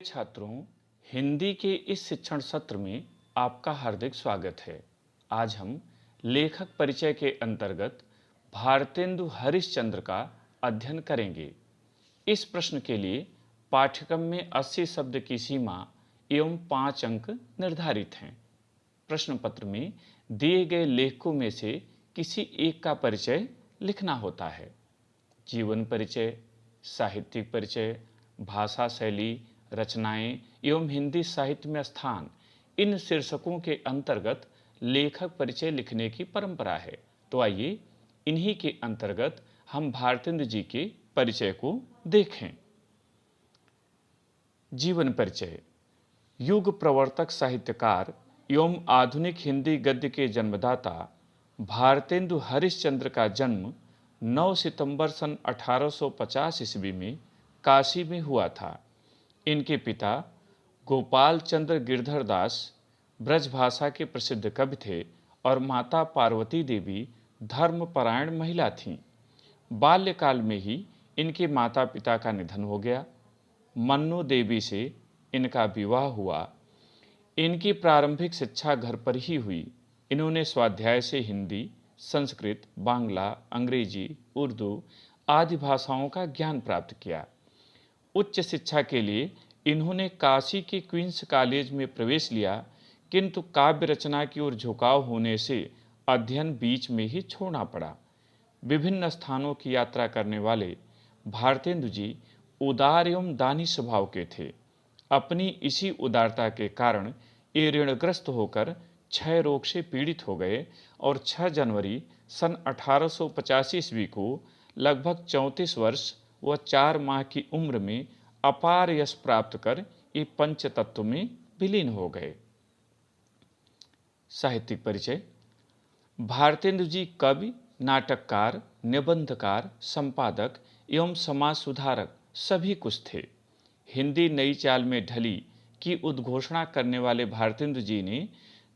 छात्रों, हिंदी के इस शिक्षण सत्र में आपका हार्दिक स्वागत है। आज हम लेखक परिचय के अंतर्गत भारतेंदु हरिश्चंद्र का अध्ययन करेंगे। इस प्रश्न के लिए पाठ्यक्रम में 80 शब्द की सीमा एवं 5 अंक निर्धारित हैं। प्रश्न पत्र में दिए गए लेखकों में से किसी एक का परिचय लिखना होता है। जीवन परिचय, साहित्यिक परिचय, भाषा शैली, रचनाएं एवं हिंदी साहित्य में स्थान, इन शीर्षकों के अंतर्गत लेखक परिचय लिखने की परंपरा है। तो आइए इन्हीं के अंतर्गत हम भारतेंदु जी के परिचय को देखें। जीवन परिचय। युग प्रवर्तक साहित्यकार एवं आधुनिक हिंदी गद्य के जन्मदाता भारतेंदु हरिश्चंद्र का जन्म 9 सितंबर सन 1850 ईस्वी में काशी में हुआ था। इनके पिता गोपाल चंद्र गिरधर दास ब्रजभाषा के प्रसिद्ध कवि थे और माता पार्वती देवी धर्मपरायण महिला थीं। बाल्यकाल में ही इनके माता पिता का निधन हो गया। मन्नू देवी से इनका विवाह हुआ। इनकी प्रारंभिक शिक्षा घर पर ही हुई। इन्होंने स्वाध्याय से हिंदी, संस्कृत, बांग्ला, अंग्रेजी, उर्दू आदि भाषाओं का ज्ञान प्राप्त किया। उच्च शिक्षा के लिए इन्होंने काशी के क्वींस कॉलेज में प्रवेश लिया, किंतु काव्य रचना की ओर झुकाव होने से अध्ययन बीच में ही छोड़ना पड़ा। विभिन्न स्थानों की यात्रा करने वाले भारतेंदु जी उदार एवं दानी स्वभाव के थे। अपनी इसी उदारता के कारण ये ऋणग्रस्त होकर क्षय रोग से पीड़ित हो गए और 6 जनवरी सन 1885 ईस्वी को लगभग 34 वर्ष व 4 माह की उम्र में अपार यश प्राप्त कर ये पंच तत्व में विलीन हो गए। साहित्यिक परिचय। भारतेंदु जी कवि, नाटककार, निबंधकार, संपादक एवं समाज सुधारक सभी कुछ थे। हिंदी नई चाल में ढली की उद्घोषणा करने वाले भारतेंदु जी ने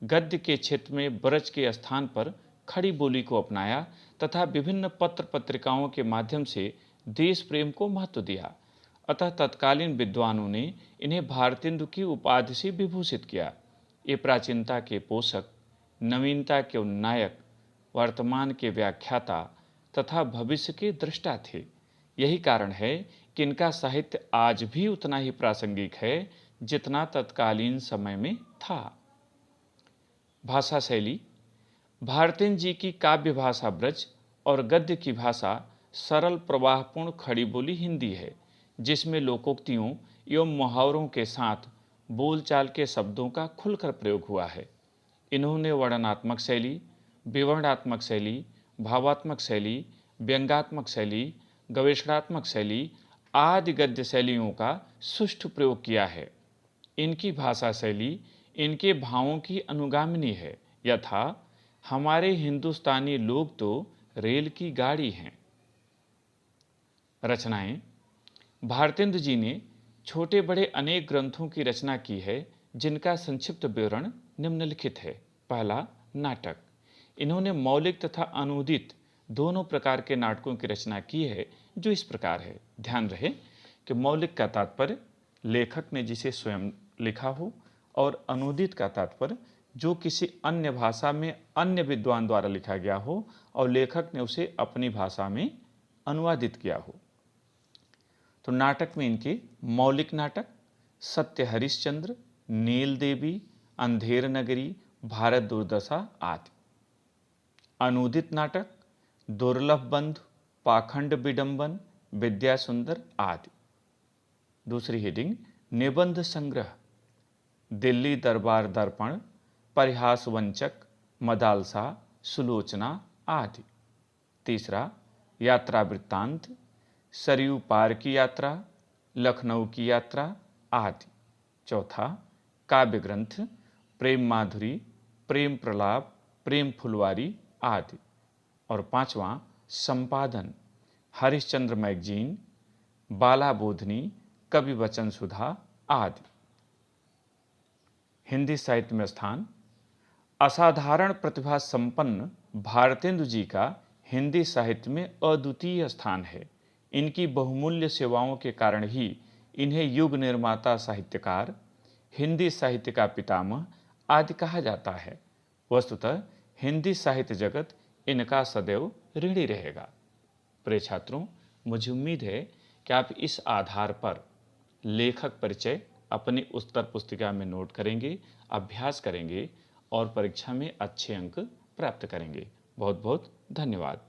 गद्य के क्षेत्र में ब्रज के स्थान पर खड़ी बोली को अपनाया तथा विभिन्न पत्र पत्रिकाओं के माध्यम से देश प्रेम को महत्व दिया। अतः तत्कालीन विद्वानों ने इन्हें भारतेंदु की उपाधि से विभूषित किया। ये प्राचीनता के पोषक, नवीनता के उन्नायक, वर्तमान के व्याख्याता तथा भविष्य के दृष्टा थे। यही कारण है कि इनका साहित्य आज भी उतना ही प्रासंगिक है जितना तत्कालीन समय में था। भाषा शैली। भारतेंदु जी की काव्य भाषा ब्रज और गद्य की भाषा सरल प्रवाहपूर्ण खड़ी बोली हिंदी है, जिसमें लोकोक्तियों एवं मुहावरों के साथ बोलचाल के शब्दों का खुलकर प्रयोग हुआ है। इन्होंने वर्णनात्मक शैली, विवरणात्मक शैली, भावात्मक शैली, व्यंग्यात्मक शैली, गवेषणात्मक शैली आदि गद्य शैलियों का सुष्ठु प्रयोग किया है। इनकी भाषा शैली इनके भावों की अनुगामिनी है। यथा हमारे हिंदुस्तानी लोग तो रेल की गाड़ी हैं। रचनाएं। भारतेंदु जी ने छोटे बड़े अनेक ग्रंथों की रचना की है, जिनका संक्षिप्त विवरण निम्नलिखित है। पहला, नाटक। इन्होंने मौलिक तथा अनूदित दोनों प्रकार के नाटकों की रचना की है, जो इस प्रकार है। ध्यान रहे कि मौलिक का तात्पर्य लेखक ने जिसे स्वयं लिखा हो और अनूदित का तात्पर्य जो किसी अन्य भाषा में अन्य विद्वान द्वारा लिखा गया हो और लेखक ने उसे अपनी भाषा में अनुवादित किया हो। तो नाटक में इनके मौलिक नाटक सत्य हरिश्चंद्र, नील देवी, अंधेर नगरी, भारत दुर्दशा आदि। अनूदित नाटक दुर्लभ बंधु, पाखंड विडंबन, विद्या सुंदर आदि। दूसरी हेडिंग, निबंध संग्रह दिल्ली दरबार दर्पण, परिहास वंचक, मदालसा, सुलोचना आदि। तीसरा, यात्रा वृत्तांत सरयू पार की यात्रा, लखनऊ की यात्रा आदि। चौथा, काव्य ग्रंथ प्रेम माधुरी, प्रेम प्रलाप, प्रेम फुलवारी आदि। और पांचवा, संपादन हरिश्चंद्र मैगजीन, बाला बोधनी, कवि वचन सुधा आदि। हिंदी साहित्य में स्थान। असाधारण प्रतिभा संपन्न भारतेंदु जी का हिंदी साहित्य में अद्वितीय स्थान है। इनकी बहुमूल्य सेवाओं के कारण ही इन्हें युग निर्माता साहित्यकार, हिंदी साहित्य का पितामह आदि कहा जाता है। वस्तुतः हिंदी साहित्य जगत इनका सदैव ऋणी रहेगा। प्रिय छात्रों, मुझे उम्मीद है कि आप इस आधार पर लेखक परिचय अपनी उत्तर पुस्तिका में नोट करेंगे, अभ्यास करेंगे और परीक्षा में अच्छे अंक प्राप्त करेंगे। बहुत बहुत धन्यवाद।